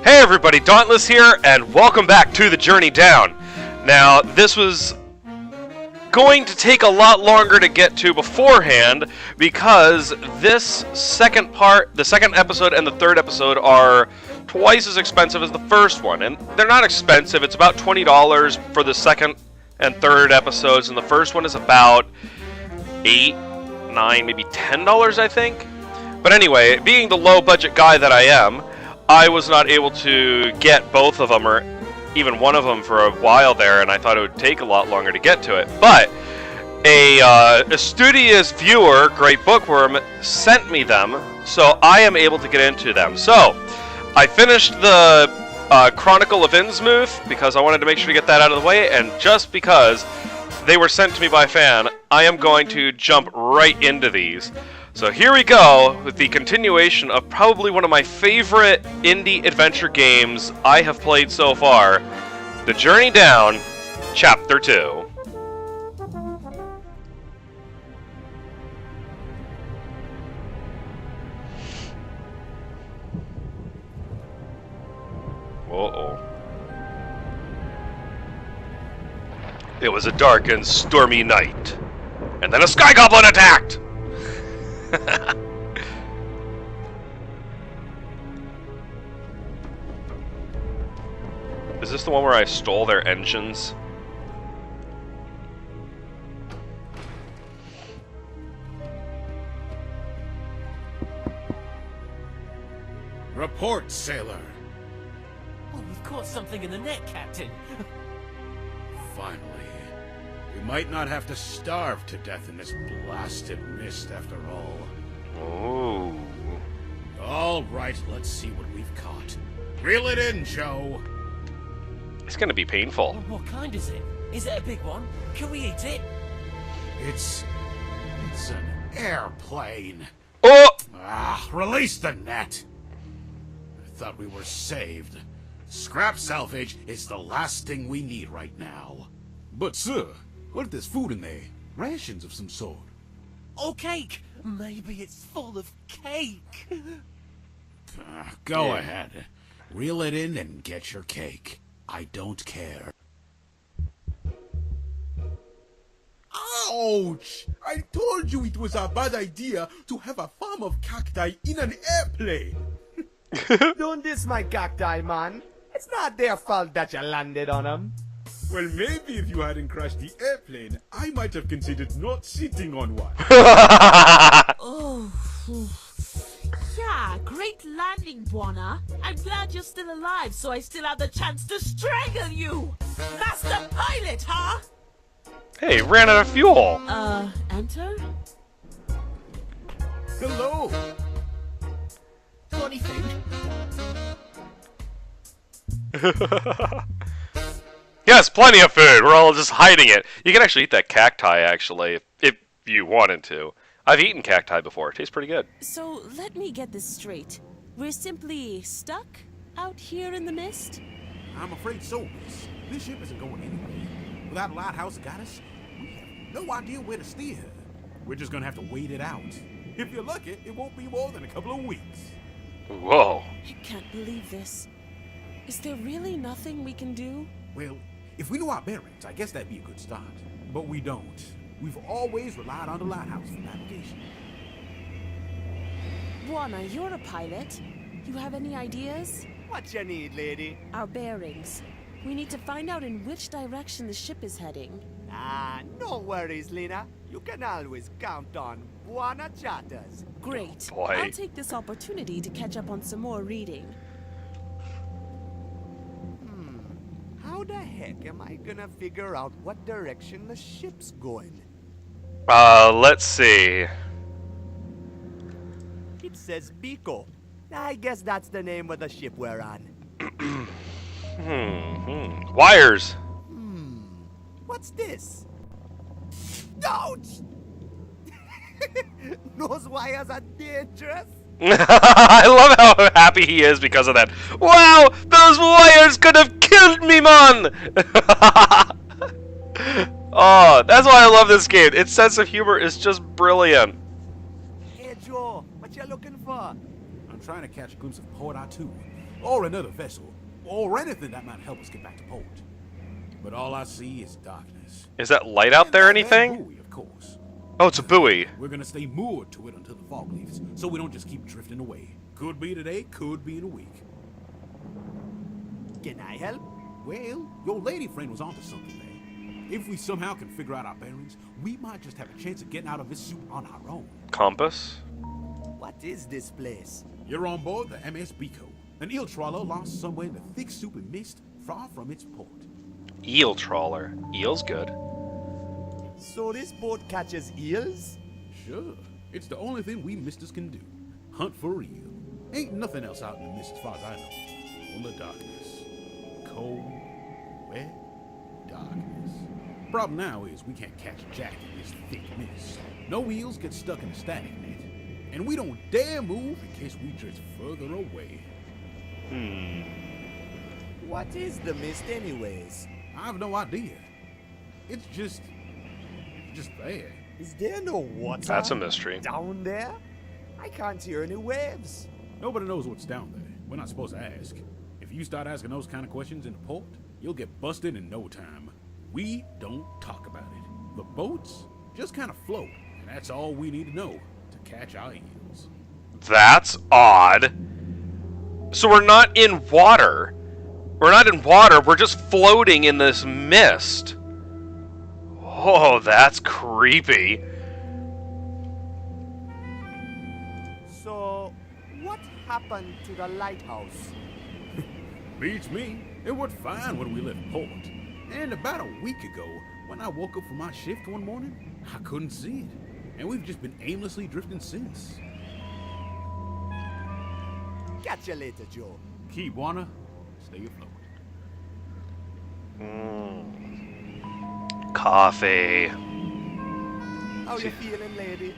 Hey everybody, Dauntless here, and welcome back to the Journey Down. Now, this was going to take a lot longer to get to beforehand, because this second part, the second episode and the third episode are twice as expensive as the first one. And they're not expensive, it's about $20 for the second and third episodes, and the first one is about $8, $9, maybe $10, I think. But anyway, being the low-budget guy that I am, I was not able to get both of them, or even one of them, for a while there, and I thought it would take a lot longer to get to it. But a studious viewer, Great Bookworm, sent me them, so I am able to get into them. So, I finished the Chronicle of Innsmouth, because I wanted to make sure to get that out of the way, and just because they were sent to me by a fan, I am going to jump right into these. So here we go with the continuation of probably one of my favorite indie adventure games I have played so far, The Journey Down, Chapter 2. Uh-oh. It was a dark and stormy night, and then a sky goblin attacked! Is this the one where I stole their engines? Report, sailor. Oh, we've caught something in the net, Captain. Finally. We might not have to starve to death in this blasted mist after all. Oh. All right, let's see what we've caught. Reel it in, Joe. It's gonna be painful. What kind is it? Is it a big one? Can we eat it? It's an airplane. Oh! Release the net. I thought we were saved. Scrap salvage is the last thing we need right now. But, sir, what if there's food in there? Rations of some sort. Oh, cake! Maybe it's full of cake. Go ahead. Reel it in and get your cake. I don't care. Ouch! I told you it was a bad idea to have a farm of cacti in an airplane. Don't diss my cacti, man. It's not their fault that you landed on them. Well, maybe if you hadn't crashed the airplane, I might have considered not sitting on one. Oh, yeah, great landing, Buona. I'm glad you're still alive, so I still have the chance to strangle you. Master pilot, huh? Hey, ran out of fuel. Enter? Hello. Funny thing. Yes, plenty of food. We're all just hiding it. You can actually eat that cacti, actually, if you wanted to. I've eaten cacti before. It tastes pretty good. So, let me get this straight. We're simply stuck out here in the mist? I'm afraid so, miss. This ship isn't going anywhere. Without a lighthouse to guide us, we have no idea where to steer. We're just gonna have to wait it out. If you're lucky, it won't be more than a couple of weeks. Whoa. I can't believe this. Is there really nothing we can do? Well, if we knew our bearings, I guess that'd be a good start. But we don't. We've always relied on the lighthouse for navigation. Buona, you're a pilot. You have any ideas? What you need, lady? Our bearings. We need to find out in which direction the ship is heading. No worries, Lena. You can always count on Buona Chatters. Great. Boy. I'll take this opportunity to catch up on some more reading. How the heck am I gonna figure out what direction the ship's going? Let's see. It says Pico. I guess that's the name of the ship we're on. Wires. What's this? Ouch! Those wires are dangerous. I love how happy he is because of that. Wow, those wires could have killed me, man! Oh, that's why I love this game. Its sense of humor is just brilliant. Hey, Joe, what you looking for? I'm trying to catch a glimpse of Port Artoo. or another vessel, or anything that might help us get back to port. But all I see is darkness. Is that light out there or And that anything? buoy, of course. Oh, it's a buoy. We're gonna stay moored to it until the fog leaves, so we don't just keep drifting away. Could be today, could be in a week. Can I help? Well, your lady friend was onto something there. If we somehow can figure out our bearings, we might just have a chance of getting out of this suit on our own. Compass? What is this place? You're on board the MS Beco, an eel trawler lost somewhere in the thick soup and mist, far from its port. Eel trawler. Eel's good. So this boat catches eels? Sure, it's the only thing we misters can do. Hunt for eel. Ain't nothing else out in the mist as far as I know. Full of darkness. Cold, wet, darkness. Problem now is we can't catch Jack in this thick mist. No eels get stuck in a static net. And we don't dare move in case we drift further away. What is the mist anyways? I have no idea. It's just there. Is there no water? That's a mystery. Down there? I can't hear any waves. Nobody knows what's down there. We're not supposed to ask. If you start asking those kind of questions in the port, you'll get busted in no time. We don't talk about it. The boats just kind of float, and that's all we need to know to catch our eels. That's odd. So we're not in water. We're not in water, we're just floating in this mist. Oh, that's creepy. So, what happened to the lighthouse? Beats me. It was fine when we left port. And about a week ago, when I woke up from my shift one morning, I couldn't see it. And we've just been aimlessly drifting since. Catch you later, Joe. Keep Warner, stay afloat. Coffee. How you feeling, lady?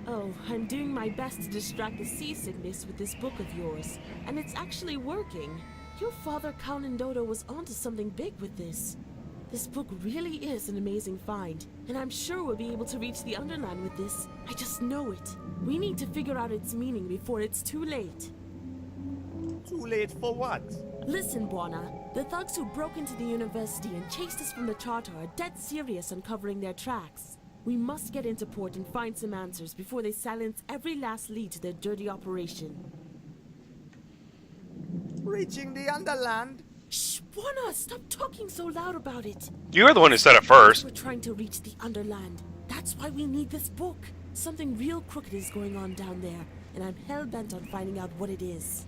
Oh, I'm doing my best to distract the seasickness with this book of yours. And it's actually working. Your father, Count Dodo, was onto something big with this. This book really is an amazing find, and I'm sure we'll be able to reach the Underland with this. I just know it. We need to figure out its meaning before it's too late. Too late for what? Listen, Buona. The thugs who broke into the university and chased us from the charter are dead serious on covering their tracks. We must get into port and find some answers before they silence every last lead to their dirty operation. Reaching the Underland? Shh, Buona, stop talking so loud about it. You're the one who said it first. We're trying to reach the Underland. That's why we need this book. Something real crooked is going on down there, and I'm hell-bent on finding out what it is.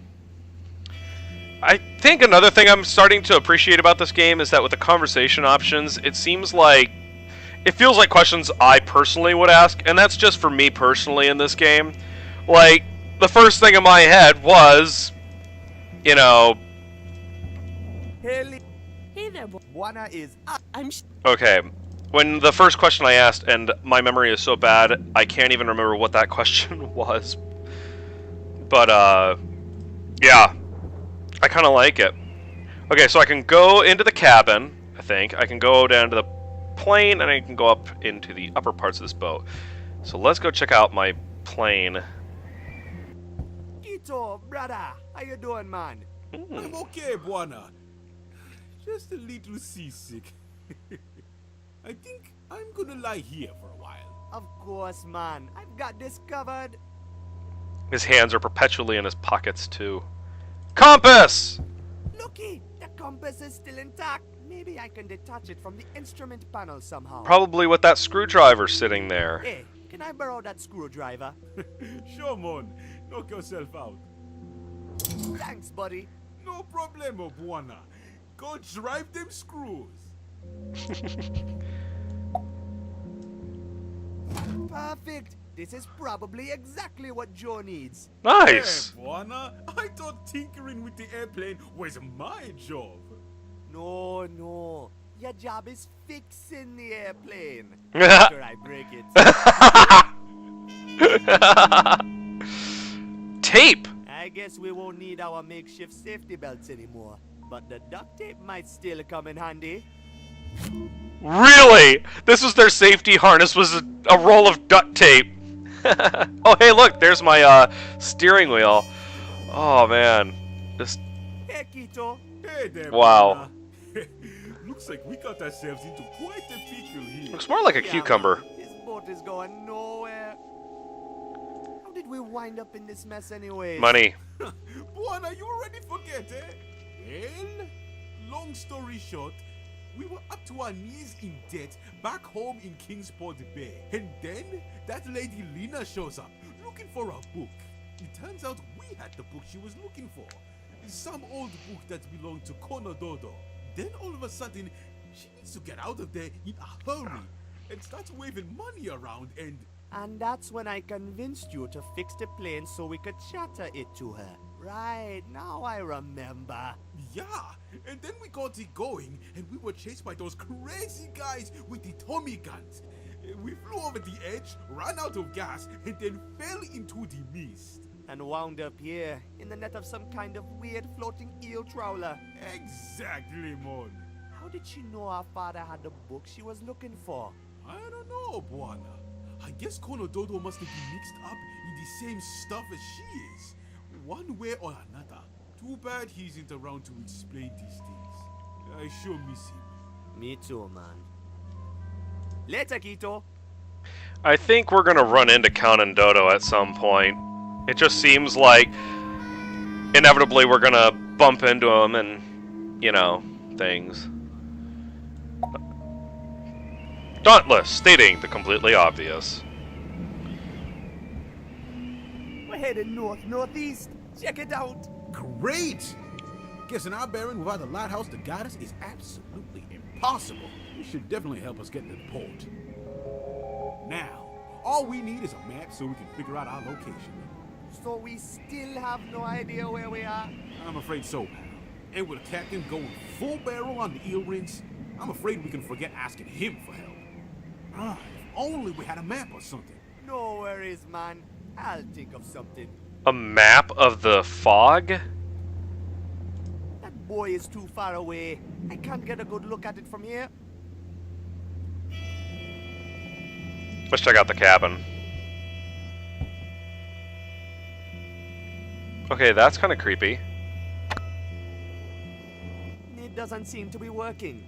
I think another thing I'm starting to appreciate about this game is that with the conversation options, it feels like questions I personally would ask, and that's just for me personally in this game. Like, the first thing in my head was, you know... Haley. Hey there, Buona is up. Okay, when the first question I asked, and my memory is so bad, I can't even remember what that question was. But, yeah. I kind of like it. Okay, so I can go into the cabin, I think. I can go down to the plane, and I can go up into the upper parts of this boat. So let's go check out my plane. Ito, brother. How you doing, man? I'm okay, Buona. Just a little seasick. I think I'm gonna lie here for a while. Of course, man. I've got this covered. His hands are perpetually in his pockets, too. Compass! Looky, the compass is still intact. Maybe I can detach it from the instrument panel somehow. Probably with that screwdriver sitting there. Hey, can I borrow that screwdriver? Sure, man. Knock yourself out. Thanks, buddy. No problemo, Buona. Go drive them screws. Perfect. This is probably exactly what Joe needs. Nice! Hey, Buona. I thought tinkering with the airplane was my job. No, no. Your job is fixing the airplane. After I break it. Tape! I guess we won't need our makeshift safety belts anymore. But the duct tape might still come in handy. Really? This was their safety harness, was a roll of duct tape. Oh, hey, look, there's my steering wheel. Oh, man. Just Hey, Quito. Hey there, wow. Buana. Looks like we got ourselves into quite a pickle here. Looks more like a Yeah, cucumber. man, this boat is going nowhere. How did we wind up in this mess anyways? Money. Buana, you already forget, eh? Well, long story short, we were up to our knees in debt back home in Kingsport Bay. And then that lady Lena shows up looking for a book. It turns out we had the book she was looking for. Some old book that belonged to Conododo. Then all of a sudden, she needs to get out of there in a hurry and starts waving money around and... And that's when I convinced you to fix the plane so we could chatter it to her. Right, now I remember. Yeah, and then we got it going and we were chased by those crazy guys with the Tommy guns. We flew over the edge, ran out of gas, and then fell into the mist. And wound up here, in the net of some kind of weird floating eel trawler. Exactly, Mon. How did she know our father had the book she was looking for? I don't know, Buana. I guess Conododo must have been mixed up in the same stuff as she is. One way or another. Too bad he isn't around to explain these things. I sure miss him. Me too, man. Later, Quito. I think we're gonna run into Count and Dodo at some point. It just seems like inevitably we're gonna bump into him and, you know, things. Dauntless, stating the completely obvious. We're headed north-northeast. Check it out. Great! Guessing our bearing without the lighthouse to guide us is absolutely impossible. It should definitely help us get to the port. Now, all we need is a map so we can figure out our location. So we still have no idea where we are? I'm afraid so, pal. And with the captain going full barrel on the eel rinse, I'm afraid we can forget asking him for help. Ah, if only we had a map or something. No worries, man. I'll think of something. A map of the fog? That boy is too far away. I can't get a good look at it from here. Let's check out the cabin. Okay, that's kind of creepy. It doesn't seem to be working.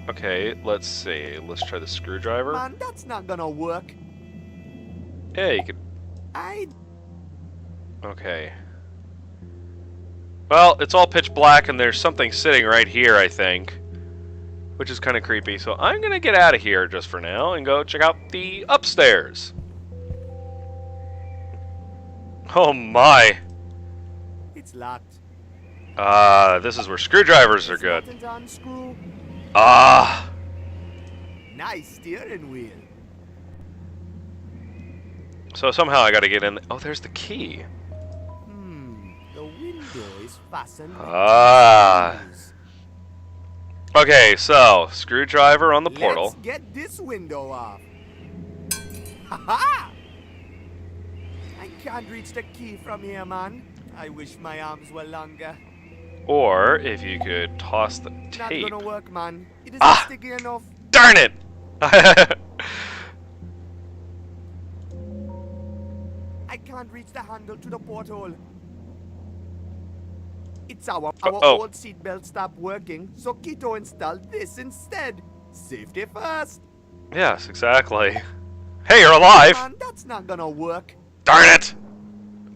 Okay, let's see. Let's try the screwdriver. Man, that's not gonna work. Yeah, you could... I... Okay. Well, it's all pitch black and there's something sitting right here, I think. Which is kind of creepy. So I'm going to get out of here just for now and go check out the upstairs. Oh my. It's locked. This is where screwdrivers are It's good. nothing to unscrew. Ah. Nice steering wheel. So somehow I got to get in. Oh, there's the key. The window is fastened. Ah. Okay, so screwdriver on the portal. Let's get this window off. Ha-ha! I can't reach the key from here, man. I wish my arms were longer. Or if you could toss the Not tape. gonna work, man. It isn't Ah! sticky enough. Darn it! I can't reach the handle to the porthole. It's our Oh. old seatbelt stopped working, so Quito installed this instead. Safety first. Yes, exactly. Hey, you're alive! Man, that's not gonna work. Darn it!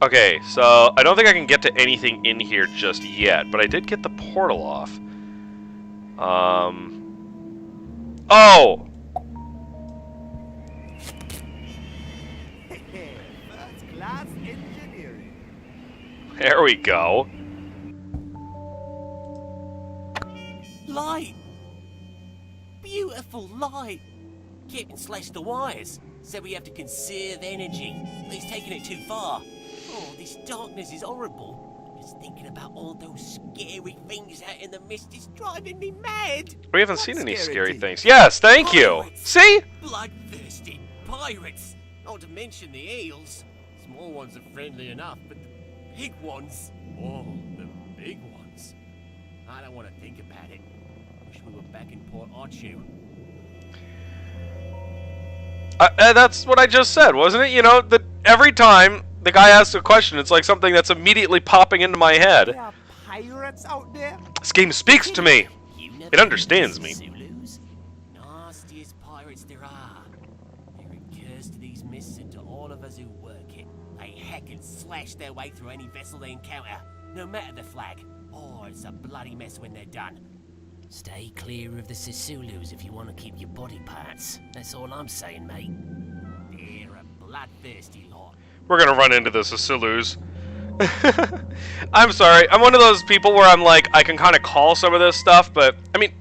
Okay, so I don't think I can get to anything in here just yet, but I did get the portal off. Oh! First class engineering. There we go. Light! Beautiful light! Captain slashed the wires. Said we have to conserve energy. But he's taking it too far. Oh, this darkness is horrible. Just thinking about all those scary things out in the mist is driving me mad. We haven't What seen any scary scary thing? things. Yes, thank you! Pirates. See? Bloodthirsty pirates! Not to mention the eels. Small ones are friendly enough, but the big ones... Oh, the big ones. I don't want to think about it. Wish we were back in Port Archu. That's what I just said, wasn't it? You know, every time the guy asked a question, it's like something that's immediately popping into my head. There are pirates out there? This game speaks to me. You never It understands heard of me. the Zulus? Nastiest pirates there are. They're a curse to these mists and to all of us who work it. They hack and slash their way through any vessel they encounter, no matter the flag. Oh, it's a bloody mess when they're done. Stay clear of the Sisulus if you want to keep your body parts. That's all I'm saying, mate. They're a bloodthirsty lot. We're gonna run into the Sisulus. I'm sorry. I'm one of those people where I'm like, I can kind of call some of this stuff, but, I mean,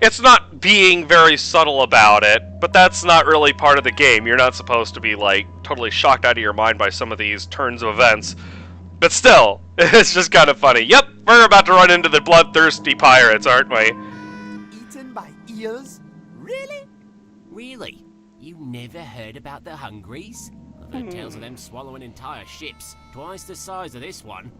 it's not being very subtle about it, but that's not really part of the game. You're not supposed to be, like, totally shocked out of your mind by some of these turns of events. But still, it's just kind of funny. Yep, we're about to run into the bloodthirsty pirates, aren't we? Eaten by eels? Really? Really? You never heard about the Hungries? I've heard tales of them swallowing entire ships, twice the size of this one.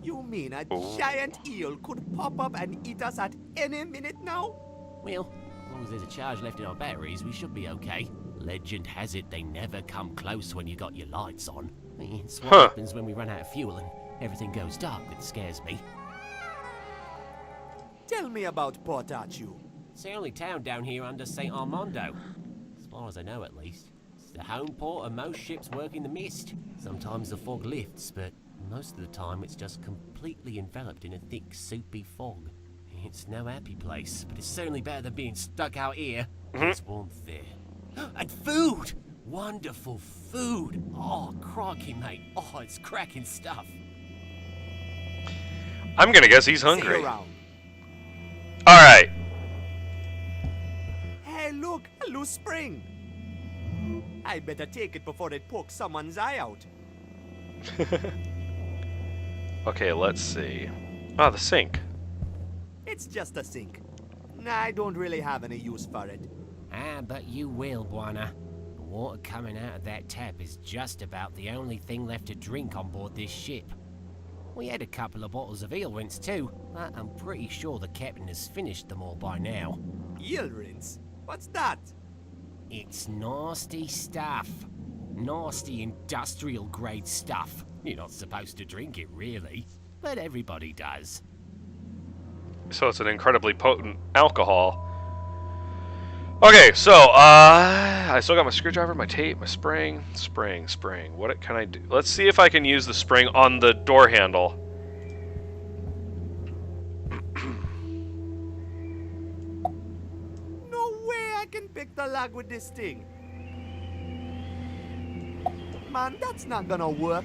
You mean a giant eel could pop up and eat us at any minute now? Well, as long as there's a charge left in our batteries, we should be okay. Legend has it they never come close when you got your lights on. It's what happens when we run out of fuel and everything goes dark that scares me. Tell me about Port Arthur. It's the only town down here under St. Armando. As far as I know, at least. It's the home port of most ships working the mist. Sometimes the fog lifts, but most of the time it's just completely enveloped in a thick, soupy fog. It's no happy place, but it's certainly better than being stuck out here. There's warmth there. And food! Wonderful food! Oh, crikey, mate. Oh, it's cracking stuff. I'm gonna guess he's See hungry. you around. Alright. Hey, look, a loose spring. I better take it before it pokes someone's eye out. Okay, let's see. Ah, the sink. It's just a sink. I don't really have any use for it. Ah, but you will, Buana. The water coming out of that tap is just about the only thing left to drink on board this ship. We had a couple of bottles of eel rinse too, but I'm pretty sure the captain has finished them all by now. Eel rinse? What's that? It's nasty stuff. Nasty industrial grade stuff. You're not supposed to drink it, really, but everybody does. So it's an incredibly potent alcohol. Okay, so, I still got my screwdriver, my tape, my spring. Spring. What can I do? Let's see if I can use the spring on the door handle. No way I can pick the lock with this thing. Man, that's not gonna work.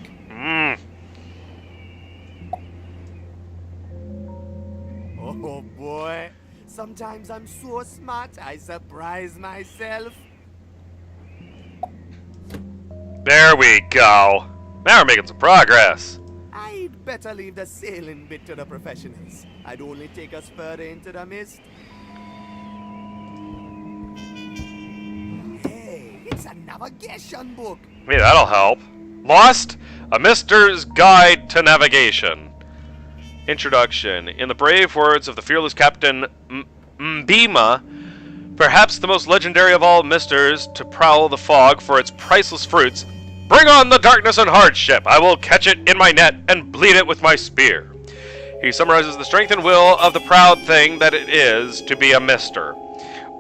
Oh boy. Sometimes I'm so smart, I surprise myself. There we go. Now we're making some progress. I'd better leave the sailing bit to the professionals. I'd only take us further into the mist. Hey, it's a navigation book. Maybe that'll help. Lost? A Mister's Guide to Navigation. Introduction. In the brave words of the fearless Captain Mbima, perhaps the most legendary of all misters to prowl the fog for its priceless fruits, bring on the darkness and hardship. I will catch it in my net and bleed it with my spear. He summarizes the strength and will of the proud thing that it is to be a mister.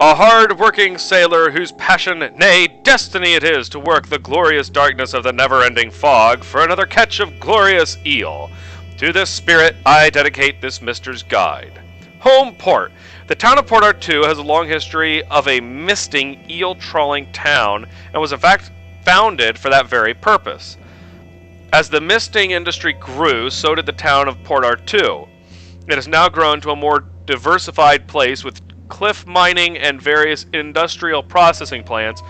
A hard-working sailor whose passion, nay, destiny it is to work the glorious darkness of the never-ending fog for another catch of glorious eel. To this spirit, I dedicate this Mister's Guide. Home port. The town of Port Arthur has a long history of a misting, eel-trawling town, and was in fact founded for that very purpose. As the misting industry grew, so did the town of Port Arthur. It has now grown to a more diversified place with cliff mining and various industrial processing plants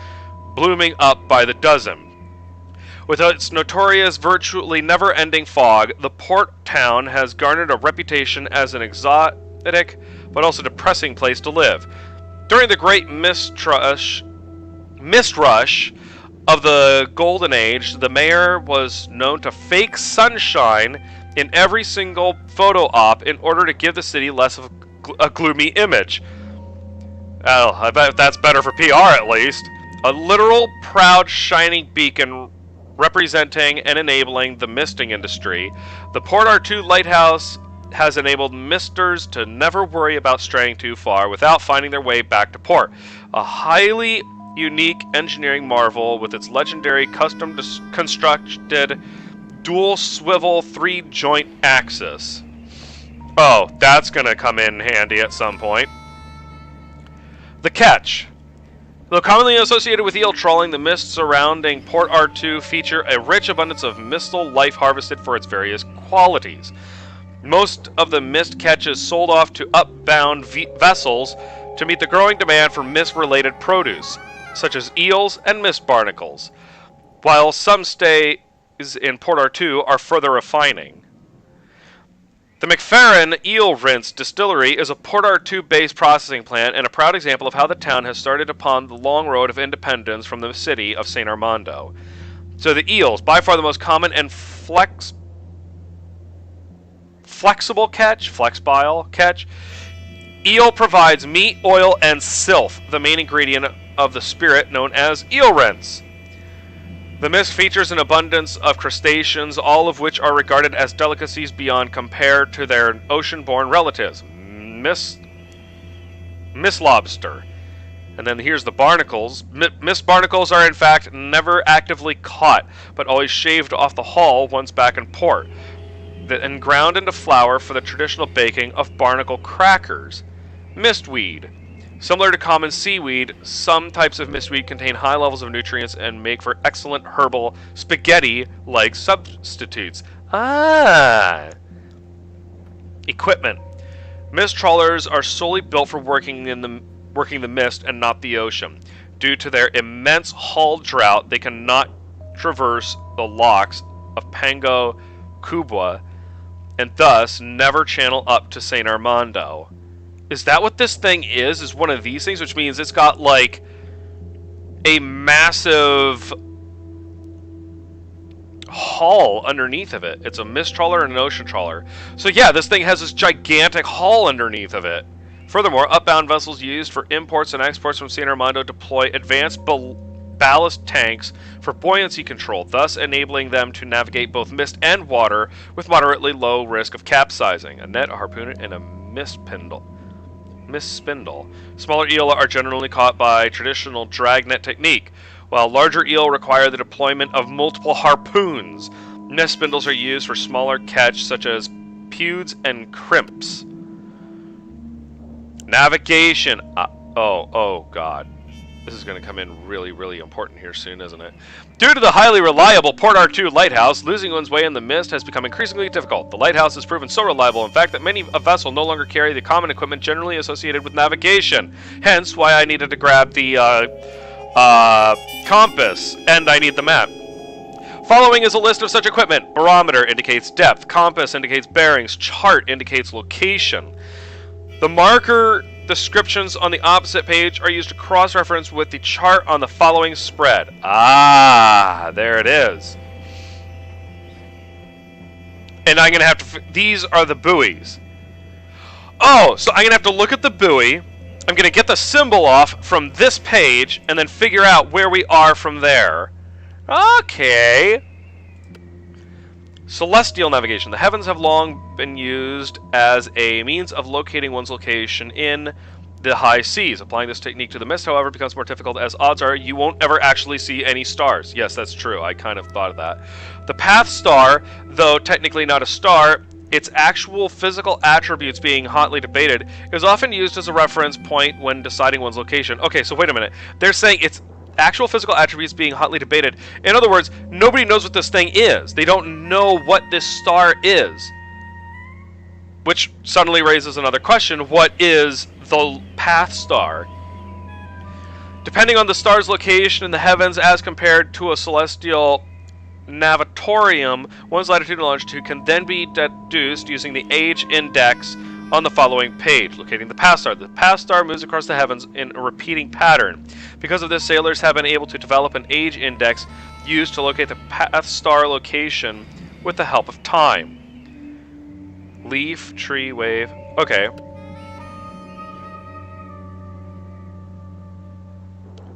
blooming up by the dozen. With its notorious, virtually never-ending fog, the port town has garnered a reputation as an exotic but also depressing place to live. During the great mist rush of the Golden Age, the mayor was known to fake sunshine in every single photo op in order to give the city less of a gloomy image. Well, I bet that's better for PR at least. A literal proud shining beacon representing and enabling the misting industry. The Port R2 lighthouse has enabled misters to never worry about straying too far without finding their way back to port. A highly unique engineering marvel with its legendary custom constructed dual swivel 3-joint axis. Oh, that's gonna come in handy at some point. The catch. Though commonly associated with eel trawling, the mists surrounding Port R2 feature a rich abundance of mistal life harvested for its various qualities. Most of the mist catch is sold off to upbound vessels to meet the growing demand for mist-related produce, such as eels and mist barnacles, while some stays in Port R2 are further refining. The McFerrin Eel Rinse Distillery is a Port R2-based processing plant and a proud example of how the town has started upon the long road of independence from the city of St. Armando. So the eels, by far the most common and flexible catch, flexbile catch. Eel provides meat, oil, and silf, the main ingredient of the spirit known as eel rinse. The mist features an abundance of crustaceans, all of which are regarded as delicacies beyond compare to their ocean-born relatives. Mist lobster. And then here's the barnacles. Mist barnacles are in fact never actively caught, but always shaved off the hull once back in port, and ground into flour for the traditional baking of barnacle crackers. Mistweed. Similar to common seaweed, some types of mistweed contain high levels of nutrients and make for excellent herbal spaghetti-like substitutes. Equipment. Mist trawlers are solely built for working the mist and not the ocean. Due to their immense hull drought, they cannot traverse the locks of Pango Kubwa and thus never channel up to St. Armando. Is that what this thing is? Is one of these things? Which means it's got like a massive hull underneath of it. It's a mist trawler and an ocean trawler. So yeah, this thing has this gigantic hull underneath of it. Furthermore, upbound vessels used for imports and exports from St. Armando deploy advanced ballast tanks for buoyancy control, thus enabling them to navigate both mist and water with moderately low risk of capsizing. A net, a harpoon, and a mist spindle. Smaller eel are generally caught by traditional dragnet technique, while larger eel require the deployment of multiple harpoons. Mist spindles are used for smaller catch such as pewds and crimps. Navigation. Oh god. This is going to come in really, really important here soon, isn't it? Due to the highly reliable Port R2 lighthouse, losing one's way in the mist has become increasingly difficult. The lighthouse has proven so reliable, in fact, that many a vessel no longer carry the common equipment generally associated with navigation. Hence, why I needed to grab the compass, and I need the map. Following is a list of such equipment. Barometer indicates depth. Compass indicates bearings. Chart indicates location. The marker descriptions on the opposite page are used to cross-reference with the chart on the following spread. There it is. And I'm going to have to... These are the buoys. Oh, so I'm going to have to look at the buoy. I'm going to get the symbol off from this page and then figure out where we are from there. Okay. Celestial navigation. The heavens have long been used as a means of locating one's location in the high seas. Applying this technique to the mist, however, becomes more difficult as odds are you won't ever actually see any stars. Yes, that's true. I kind of thought of that. The path star, though technically not a star, its actual physical attributes being hotly debated, is often used as a reference point when deciding one's location. Okay, so wait a minute. They're saying it's actual physical attributes being hotly debated. In other words, nobody knows what this thing is. They don't know what this star is. Which suddenly raises another question. What is the path star? Depending on the star's location in the heavens as compared to a celestial navatorium, one's latitude and longitude can then be deduced using the age index on the following page, locating the path star. The path star moves across the heavens in a repeating pattern. Because of this, sailors have been able to develop an age index used to locate the path star location with the help of time. Leaf, tree, wave. Okay.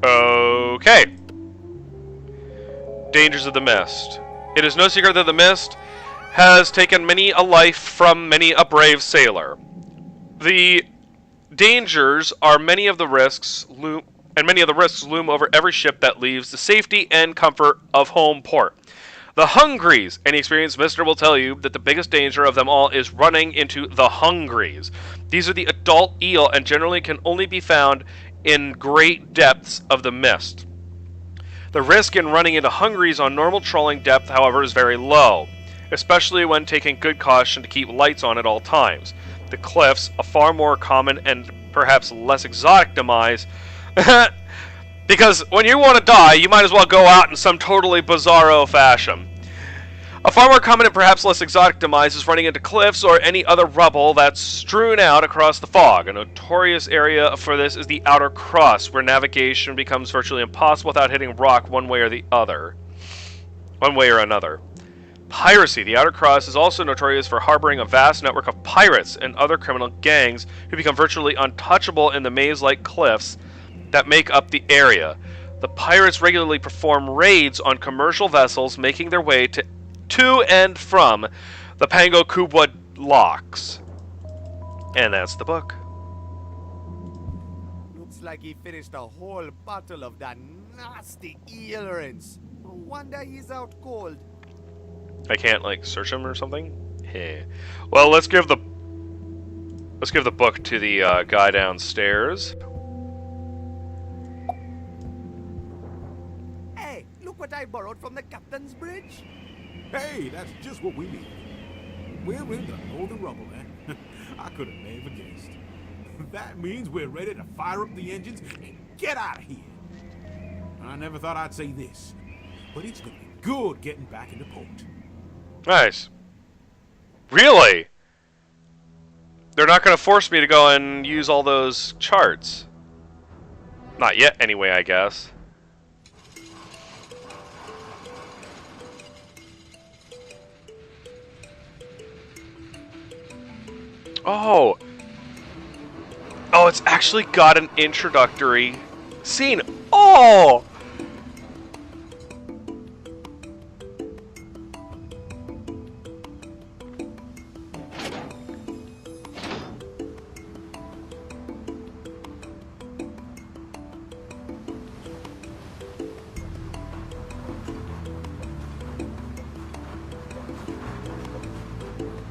Okay. dangers of the mist. It is no secret that the mist has taken many a life from many a brave sailor. The dangers are many of the risks loom over every ship that leaves the safety and comfort of home port. The Hungries. Any experienced mister will tell you that the biggest danger of them all is running into the Hungries. These are the adult eel and generally can only be found in great depths of the mist. The risk in running into Hungries on normal trawling depth, however, is very low, especially when taking good caution to keep lights on at all times. The cliffs, a far more common and perhaps less exotic demise, because when you want to die, you might as well go out in some totally bizarro fashion. A far more common and perhaps less exotic demise is running into cliffs or any other rubble that's strewn out across the fog. A notorious area for this is the outer crust, where navigation becomes virtually impossible without hitting rock one way or another. Piracy. The outer crust is also notorious for harboring a vast network of pirates and other criminal gangs who become virtually untouchable in the maze-like cliffs that make up the area. The pirates regularly perform raids on commercial vessels making their way to and from the Pango Kubwa locks. And that's the book. Looks like he finished a whole bottle of that nasty eel rinse. No wonder he's out cold. I can't like search him or something. Hey. Well, let's give the book to the guy downstairs. Hey, look what I borrowed from the captain's bridge. Hey, that's just what we need. We're in the northern rubble, eh? I could have never guessed. That means we're ready to fire up the engines and get out of here. I never thought I'd say this, but it's gonna be good getting back into port. Nice. Really? They're not going to force me to go and use all those charts. Not yet, anyway, I guess. Oh! Oh, it's actually got an introductory scene. Oh!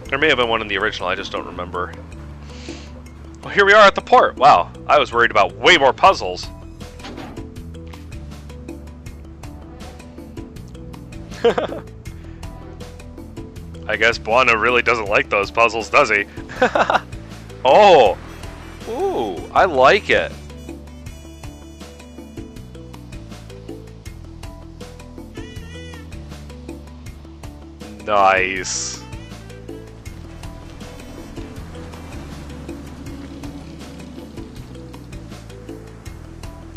There may have been one in the original, I just don't remember. Well, here we are at the port. Wow, I was worried about way more puzzles. I guess Buana really doesn't like those puzzles, does he? Oh! Ooh, I like it. Nice.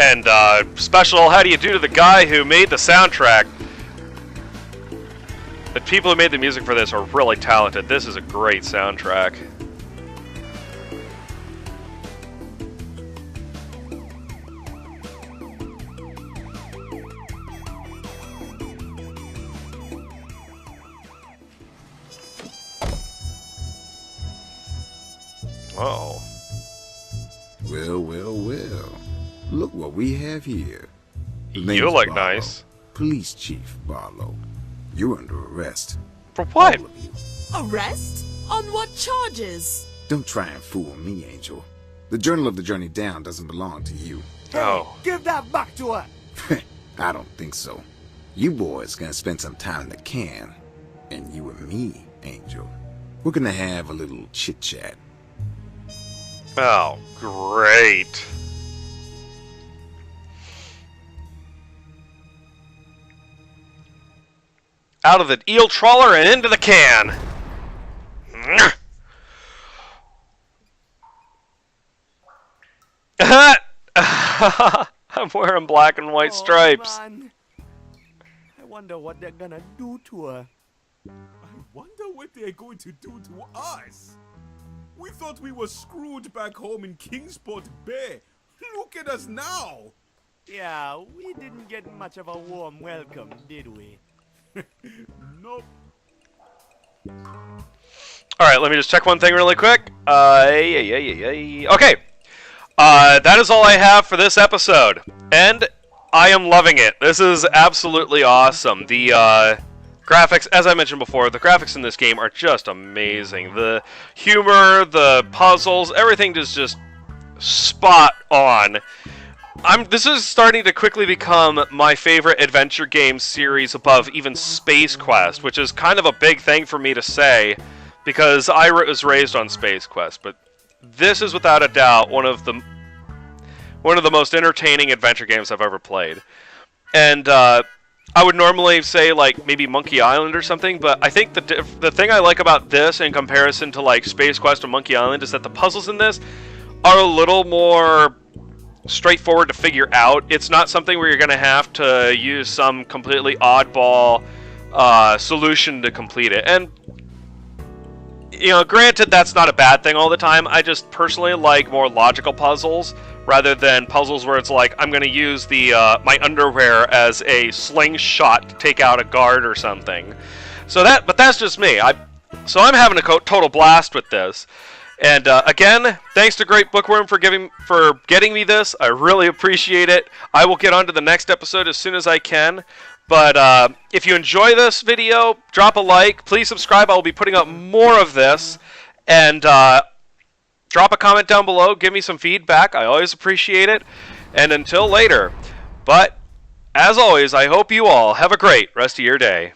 And special how do you do to the guy who made the soundtrack. The people who made the music for this are really talented. This is a great soundtrack. Oh. Well, well, well. Look what we have here. You look nice. Police Chief Barlow. You're under arrest. For what? All of you. Arrest? On what charges? Don't try and fool me, Angel. The Journal of the Journey Down doesn't belong to you. Oh. Give that back to her. I don't think so. You boys gonna spend some time in the can. And you and me, Angel. We're gonna have a little chit-chat. Oh, great. Out of the eel trawler and into the can. I'm wearing black and white stripes. Oh, man. I wonder what they're gonna do to her. I wonder what they're going to do to us. We thought we were screwed back home in Kingsport Bay. Look at us now. Yeah, we didn't get much of a warm welcome, did we? Nope. Alright, let me just check one thing really quick. Okay. That is all I have for this episode. And I am loving it. This is absolutely awesome. The graphics, as I mentioned before, the graphics in this game are just amazing. The humor, the puzzles, everything is just spot on. This is starting to quickly become my favorite adventure game series above even Space Quest, which is kind of a big thing for me to say because I was raised on Space Quest, but this is without a doubt one of the most entertaining adventure games I've ever played. And I would normally say like maybe Monkey Island or something, but I think the thing I like about this in comparison to like Space Quest or Monkey Island is that the puzzles in this are a little more straightforward to figure out. It's not something where you're going to have to use some completely oddball solution to complete it. And you know, granted, that's not a bad thing all the time. I just personally like more logical puzzles rather than puzzles where it's like I'm going to use the my underwear as a slingshot to take out a guard or something. But that's just me. So I'm having a total blast with this. And again, thanks to Great Bookworm for getting me this. I really appreciate it. I will get on to the next episode as soon as I can. But if you enjoy this video, drop a like. Please subscribe. I will be putting up more of this. And drop a comment down below. Give me some feedback. I always appreciate it. And until later. But as always, I hope you all have a great rest of your day.